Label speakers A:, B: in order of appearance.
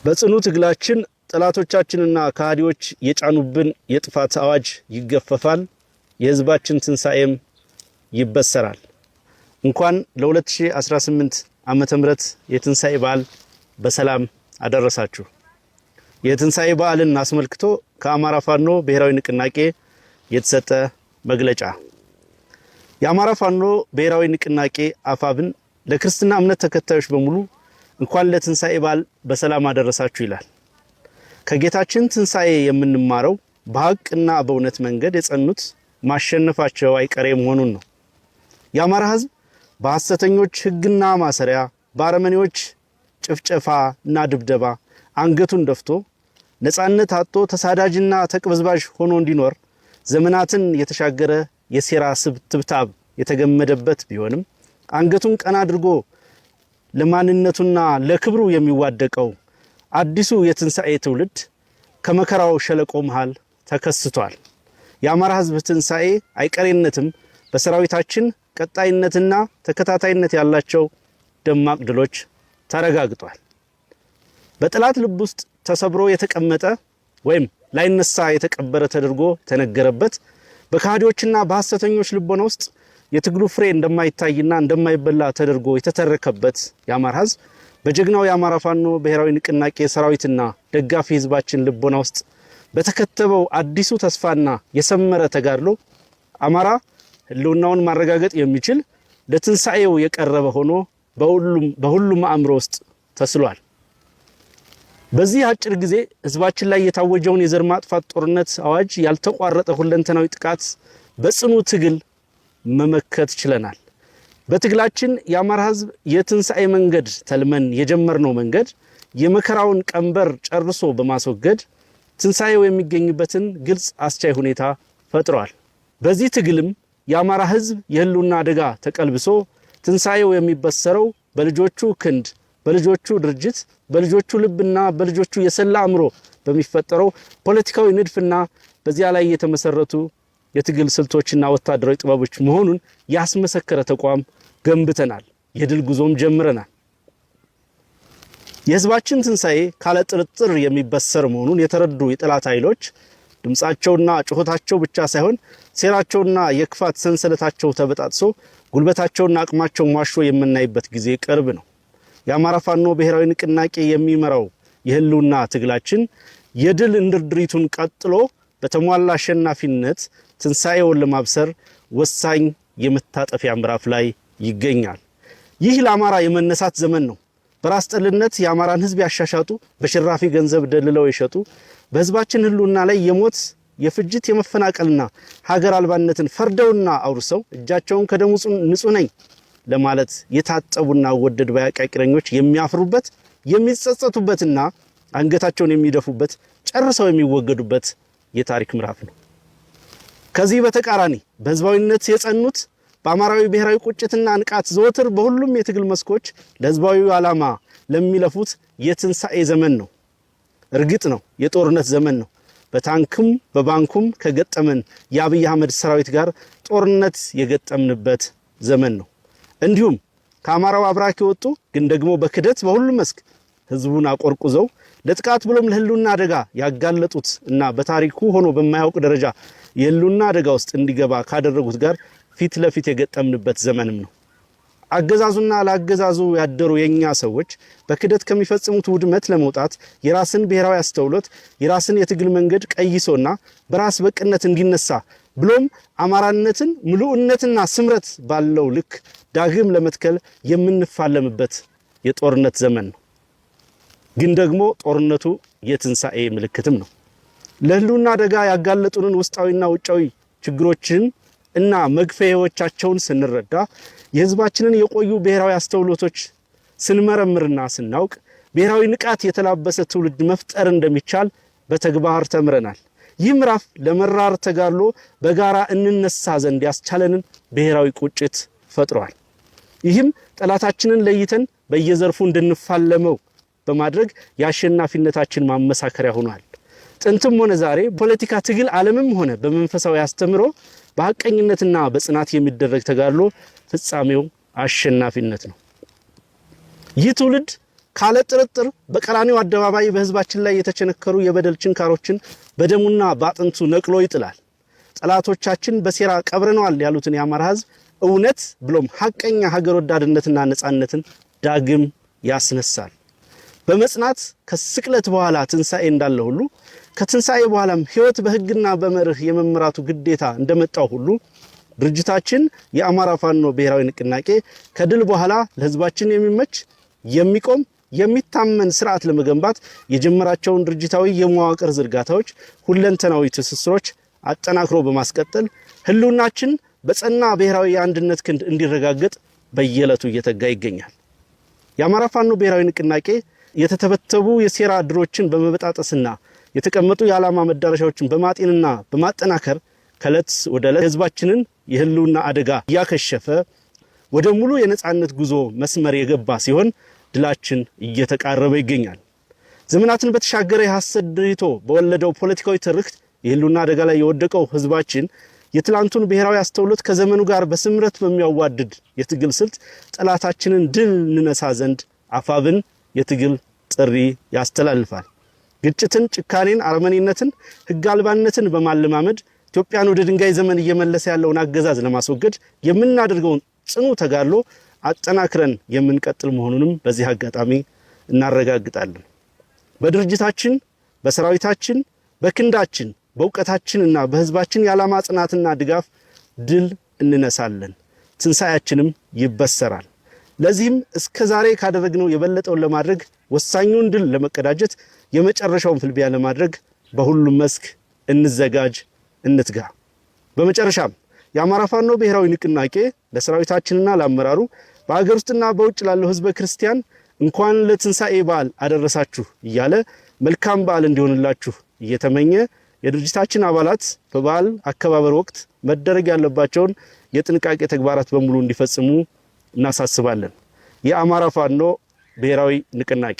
A: በጽኑ ትግላችን ጠላቶቻችንና ካህዲዎች የጫኑብን የጥፋት አዋጅ ይገፈፋል፣ የህዝባችን ትንሳኤም ይበሰራል። እንኳን ለ2018 ዓመተ ምህረት የትንሳኤ በዓል በሰላም አደረሳችሁ። የትንሳኤ በዓልን አስመልክቶ ከአማራ ፋኖ ብሔራዊ ንቅናቄ የተሰጠ መግለጫ። የአማራ ፋኖ ብሔራዊ ንቅናቄ አፋብን ለክርስትና እምነት ተከታዮች በሙሉ እንኳን ለትንሳኤ በዓል በሰላም አደረሳችሁ ይላል። ከጌታችን ትንሳኤ የምንማረው በሐቅና በእውነት መንገድ የጸኑት ማሸነፋቸው አይቀሬ መሆኑን ነው። የአማራ ህዝብ በሐሰተኞች ህግና ማሰሪያ፣ በአረመኔዎች ጭፍጨፋና ድብደባ አንገቱን ደፍቶ ነፃነት አጥቶ ተሳዳጅና ተቅበዝባዥ ሆኖ እንዲኖር ዘመናትን የተሻገረ የሴራ ትብታብ የተገመደበት ቢሆንም አንገቱን ቀና አድርጎ ለማንነቱና ለክብሩ የሚዋደቀው አዲሱ የትንሳኤ ትውልድ ከመከራው ሸለቆ መሃል ተከስቷል። የአማራ ህዝብ ትንሳኤ አይቀሬነትም በሰራዊታችን ቀጣይነትና ተከታታይነት ያላቸው ደማቅ ድሎች ተረጋግጧል። በጠላት ልብ ውስጥ ተሰብሮ የተቀመጠ ወይም ላይነሳ የተቀበረ ተደርጎ ተነገረበት በካህዲዎችና በሐሰተኞች ልቦና ውስጥ የትግሉ ፍሬ እንደማይታይና እንደማይበላ ተደርጎ የተተረከበት የአማራ ህዝብ በጀግናው የአማራ ፋኖ ብሔራዊ ንቅናቄ ሰራዊትና ደጋፊ ህዝባችን ልቦና ውስጥ በተከተበው አዲሱ ተስፋና የሰመረ ተጋድሎ አማራ ህልውናውን ማረጋገጥ የሚችል ለትንሳኤው የቀረበ ሆኖ በሁሉም አእምሮ ውስጥ ተስሏል። በዚህ አጭር ጊዜ ህዝባችን ላይ የታወጀውን የዘር ማጥፋት ጦርነት አዋጅ ያልተቋረጠ ሁለንተናዊ ጥቃት በጽኑ ትግል መመከት ችለናል። በትግላችን የአማራ ህዝብ የትንሳኤ መንገድ ተልመን የጀመርነው መንገድ የመከራውን ቀንበር ጨርሶ በማስወገድ ትንሳኤው የሚገኝበትን ግልጽ አስቻይ ሁኔታ ፈጥሯል። በዚህ ትግልም የአማራ ህዝብ የህልውና አደጋ ተቀልብሶ ትንሳኤው የሚበሰረው በልጆቹ ክንድ፣ በልጆቹ ድርጅት፣ በልጆቹ ልብና በልጆቹ የሰላ አእምሮ በሚፈጠረው ፖለቲካዊ ንድፍና በዚያ ላይ የተመሰረቱ የትግል ስልቶችና ወታደራዊ ጥበቦች መሆኑን ያስመሰከረ ተቋም ገንብተናል። የድል ጉዞም ጀምረናል። የህዝባችን ትንሳኤ ካለ ጥርጥር የሚበሰር መሆኑን የተረዱ የጠላት ኃይሎች ድምጻቸውና ጩኸታቸው ብቻ ሳይሆን ሴራቸውና የክፋት ሰንሰለታቸው ተበጣጥሶ ጉልበታቸውና አቅማቸው ማሾ የምናይበት ጊዜ ቅርብ ነው። የአማራ ፋኖ ብሔራዊ ንቅናቄ የሚመራው የህልውና ትግላችን የድል እንድርድሪቱን ቀጥሎ በተሟላ አሸናፊነት ትንሳኤውን ለማብሰር ወሳኝ የመታጠፊያ ምዕራፍ ላይ ይገኛል። ይህ ለአማራ የመነሳት ዘመን ነው። በራስ ጠልነት የአማራን ህዝብ ያሻሻጡ፣ በሽራፊ ገንዘብ ደልለው የሸጡ፣ በህዝባችን ህልውና ላይ የሞት የፍጅት የመፈናቀልና ሀገር አልባነትን ፈርደውና አውርሰው እጃቸውን ከደሙ ንጹህ ነኝ ለማለት የታጠቡና ወደድ ባያቃቂረኞች የሚያፍሩበት የሚጸጸቱበትና አንገታቸውን የሚደፉበት ጨርሰው የሚወገዱበት የታሪክ ምዕራፍ ነው። ከዚህ በተቃራኒ በህዝባዊነት የጸኑት በአማራዊ ብሔራዊ ቁጭትና ንቃት ዘወትር በሁሉም የትግል መስኮች ለህዝባዊ ዓላማ ለሚለፉት የትንሳኤ ዘመን ነው። እርግጥ ነው የጦርነት ዘመን ነው። በታንክም በባንኩም ከገጠመን የአብይ አህመድ ሰራዊት ጋር ጦርነት የገጠምንበት ዘመን ነው። እንዲሁም ከአማራው አብራክ የወጡ ግን ደግሞ በክደት በሁሉም መስክ ህዝቡን አቆርቁዘው ለጥቃት ብሎም ለህልውና አደጋ ያጋለጡት እና በታሪኩ ሆኖ በማያውቅ ደረጃ የህልውና አደጋ ውስጥ እንዲገባ ካደረጉት ጋር ፊት ለፊት የገጠምንበት ዘመንም ነው። አገዛዙና ለአገዛዙ ያደሩ የኛ ሰዎች በክደት ከሚፈጽሙት ውድመት ለመውጣት የራስን ብሔራዊ አስተውሎት የራስን የትግል መንገድ ቀይሶና በራስ በቅነት እንዲነሳ ብሎም አማራነትን ሙሉእነትና ስምረት ባለው ልክ ዳግም ለመትከል የምንፋለምበት የጦርነት ዘመን ነው። ግን ደግሞ ጦርነቱ የትንሳኤ ምልክትም ነው። ለህልውና አደጋ ያጋለጡንን ውስጣዊና ውጫዊ ችግሮችን እና መግፈያዎቻቸውን ስንረዳ የህዝባችንን የቆዩ ብሔራዊ አስተውሎቶች ስንመረምርና ስናውቅ ብሔራዊ ንቃት የተላበሰ ትውልድ መፍጠር እንደሚቻል በተግባር ተምረናል። ይህ ምዕራፍ ለመራር ተጋድሎ በጋራ እንነሳ ዘንድ ያስቻለንን ብሔራዊ ቁጭት ፈጥሯል። ይህም ጠላታችንን ለይተን በየዘርፉ እንድንፋለመው በማድረግ የአሸናፊነታችን ማመሳከሪያ ሆኗል። ጥንትም ሆነ ዛሬ ፖለቲካ ትግል ዓለምም ሆነ በመንፈሳዊ አስተምሮ በሐቀኝነትና በጽናት የሚደረግ ተጋድሎ ፍጻሜው አሸናፊነት ነው። ይህ ትውልድ ካለ ጥርጥር በቀራኒው አደባባይ በህዝባችን ላይ የተቸነከሩ የበደል ችንካሮችን በደሙና በአጥንቱ ነቅሎ ይጥላል። ጠላቶቻችን በሴራ ቀብረነዋል ያሉትን የአማራ ህዝብ እውነት ብሎም ሐቀኛ ሀገር ወዳድነትና ነጻነትን ዳግም ያስነሳል። በመጽናት ከስቅለት በኋላ ትንሳኤ እንዳለ ሁሉ ከትንሳኤ በኋላም ህይወት በህግና በመርህ የመምራቱ ግዴታ እንደመጣው ሁሉ ድርጅታችን የአማራ ፋኖ ብሔራዊ ንቅናቄ ከድል በኋላ ለህዝባችን የሚመች የሚቆም የሚታመን ስርዓት ለመገንባት የጀመራቸውን ድርጅታዊ የመዋቅር ዝርጋታዎች ሁለንተናዊ ትስስሮች አጠናክሮ በማስቀጠል ህልውናችን በጸና ብሔራዊ የአንድነት ክንድ እንዲረጋገጥ በየዕለቱ እየተጋ ይገኛል። የአማራ ፋኖ ብሔራዊ ንቅናቄ የተተበተቡ የሴራ ድሮችን በመበጣጠስና የተቀመጡ የዓላማ መዳረሻዎችን በማጤንና በማጠናከር ከዕለት ወደ ዕለት ህዝባችንን የህልውና አደጋ እያከሸፈ ወደ ሙሉ የነጻነት ጉዞ መስመር የገባ ሲሆን ድላችን እየተቃረበ ይገኛል። ዘመናትን በተሻገረ የሐሰት ድሪቶ በወለደው ፖለቲካዊ ትርክት የህልውና አደጋ ላይ የወደቀው ህዝባችን የትላንቱን ብሔራዊ አስተውሎት ከዘመኑ ጋር በስምረት በሚያዋድድ የትግል ስልት ጠላታችንን ድል እንነሳ ዘንድ አፋብን የትግል ጥሪ ያስተላልፋል። ግጭትን፣ ጭካኔን፣ አረመኔነትን፣ ህግ አልባነትን በማለማመድ ኢትዮጵያን ወደ ድንጋይ ዘመን እየመለሰ ያለውን አገዛዝ ለማስወገድ የምናደርገውን ጽኑ ተጋድሎ አጠናክረን የምንቀጥል መሆኑንም በዚህ አጋጣሚ እናረጋግጣለን። በድርጅታችን፣ በሰራዊታችን፣ በክንዳችን፣ በእውቀታችንና በህዝባችን የዓላማ ጽናትና ድጋፍ ድል እንነሳለን። ትንሳኤያችንም ይበሰራል። ለዚህም እስከዛሬ ካደረግነው የበለጠውን ለማድረግ ወሳኙን ድል ለመቀዳጀት የመጨረሻውን ፍልሚያ ለማድረግ በሁሉም መስክ እንዘጋጅ፣ እንትጋ። በመጨረሻም የአማራ ፋኖ ብሔራዊ ንቅናቄ ለሰራዊታችንና ለአመራሩ በአገር ውስጥና በውጭ ላለው ህዝበ ክርስቲያን እንኳን ለትንሳኤ በዓል አደረሳችሁ እያለ መልካም በዓል እንዲሆንላችሁ እየተመኘ የድርጅታችን አባላት በበዓል አከባበር ወቅት መደረግ ያለባቸውን የጥንቃቄ ተግባራት በሙሉ እንዲፈጽሙ እናሳስባለን። የአማራ ፋኖ ብሔራዊ ንቅናቄ